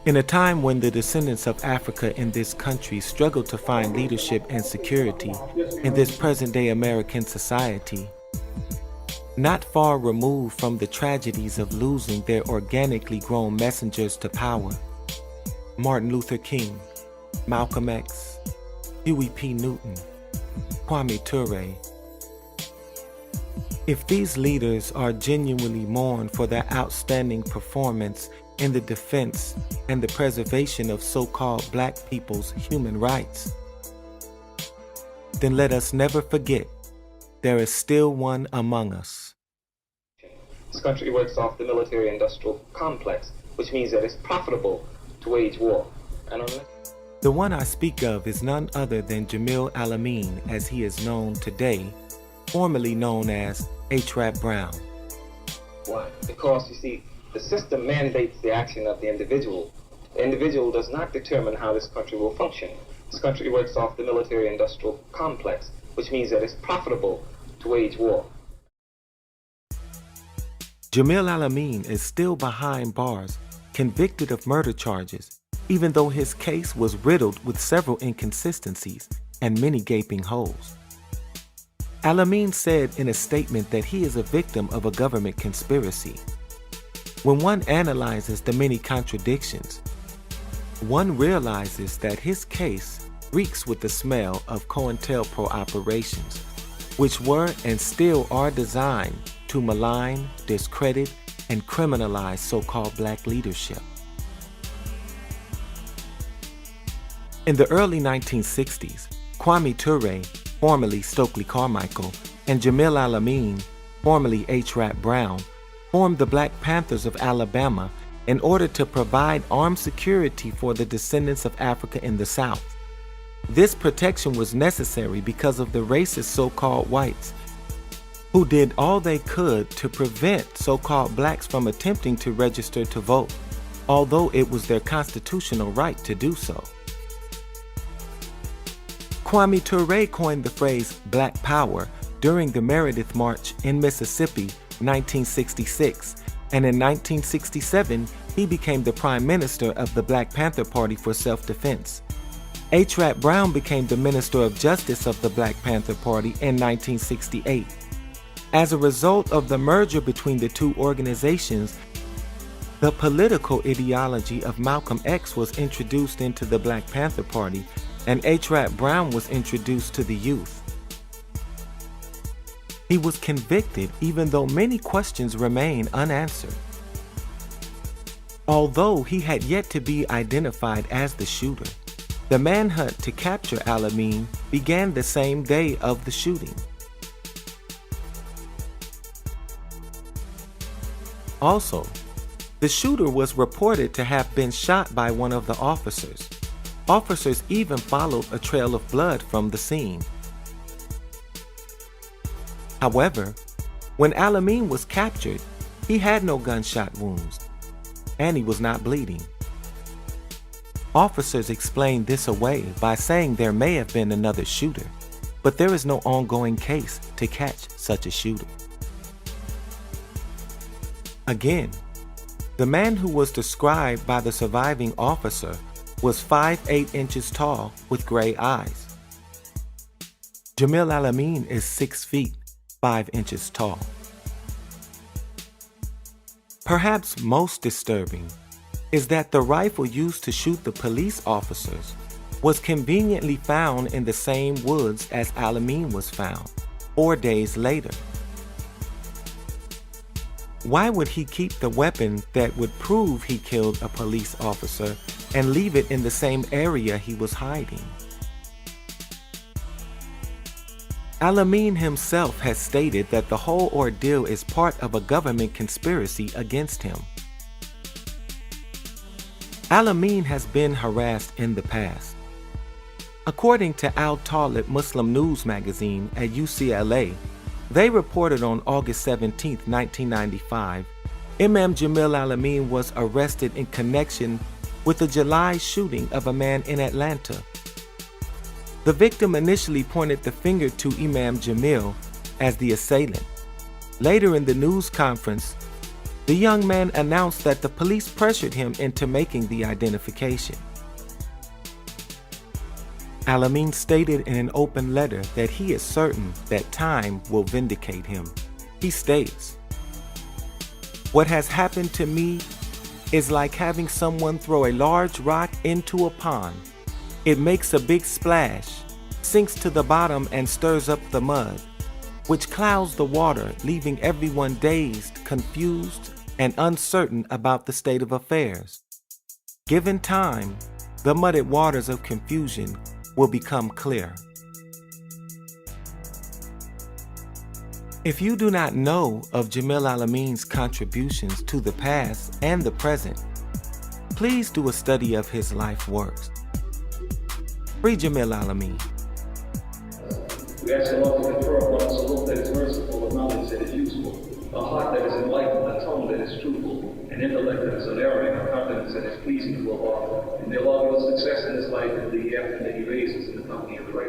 In a time when the descendants of Africa in this country struggle to find leadership and security in this present-day American society, not far removed from the tragedies of losing their organically grown messengers to power, Martin Luther King, Malcolm X, Huey P. Newton, Kwame Ture. If these leaders are genuinely mourned for their outstanding performance in the defense and the preservation of so-called Black people's human rights, then let us never forget there is still one among us. This country works off the military-industrial complex, which means that it's profitable to wage war. The one I speak of is none other than Jamil Al-Amin, as he is known today, formerly known as H. Brown. Why? Because, you see, the system mandates the action of the individual. The individual does not determine how this country will function. This country works off the military-industrial complex, which means that it's profitable to wage war. Jamil Al-Amin is still behind bars, convicted of murder charges, even though his case was riddled with several inconsistencies and many gaping holes. Al-Amin said in a statement that he is a victim of a government conspiracy. When one analyzes the many contradictions, one realizes that his case reeks with the smell of COINTELPRO operations, which were and still are designed to malign, discredit, and criminalize so-called Black leadership. In the early 1960s, Kwame Ture, formerly Stokely Carmichael, and Jamil Al-Amin, formerly H. Brown, formed the Black Panthers of Alabama in order to provide armed security for the descendants of Africa in the South. This protection was necessary because of the racist so-called whites who did all they could to prevent so-called Blacks from attempting to register to vote, although it was their constitutional right to do so. Kwame Ture coined the phrase Black Power during the Meredith March in Mississippi, 1966, and in 1967 he became the Prime Minister of the Black Panther Party for self-defense. H. Brown became the Minister of Justice of the Black Panther Party in 1968. As a result of the merger between the two organizations, the political ideology of Malcolm X was introduced into the Black Panther Party, and H. Brown was introduced to the youth. He was convicted even though many questions remain unanswered. Although he had yet to be identified as the shooter, the manhunt to capture Al-Amin began the same day of the shooting. Also, the shooter was reported to have been shot by one of the officers. Officers even followed a trail of blood from the scene. However, when Al-Amin was captured, he had no gunshot wounds, and he was not bleeding. Officers explained this away by saying there may have been another shooter, but there is no ongoing case to catch such a shooter. Again, the man who was described by the surviving officer was 5'8" inches tall with gray eyes. Jamil Al-Amin is 6 feet, 5 inches tall. Perhaps most disturbing is that the rifle used to shoot the police officers was conveniently found in the same woods as Al-Amin was found 4 days later. Why would he keep the weapon that would prove he killed a police officer and leave it in the same area he was hiding? Al-Amin himself has stated that the whole ordeal is part of a government conspiracy against him. Al-Amin has been harassed in the past. According to Al-Talib Muslim News magazine at UCLA, they reported on August 17, 1995, Imam Jamil Al-Amin was arrested in connection with the July shooting of a man in Atlanta. The victim initially pointed the finger to Imam Jamil as the assailant. Later in the news conference, The young man announced that the police pressured him into making the identification. Al-Amin stated in an open letter that he is certain that time will vindicate him. He states, "What has happened to me is like having someone throw a large rock into a pond. It makes a big splash, sinks to the bottom and stirs up the mud, which clouds the water, leaving everyone dazed, confused, and uncertain about the state of affairs. Given time, the muddied waters of confusion will become clear." If you do not know of Jamil Al-Amin's contributions to the past and the present, please do a study of his life works. Free Jamil Al-Amin. We ask Allah to confer upon us a look that is merciful, a knowledge that is useful, a heart that is enlightened, a tongue that is truthful, an intellect that is unerring, a countenance that is pleasing to Allah. And may Allah give us success in this life and the hereafter that He raises in the company of the righteous.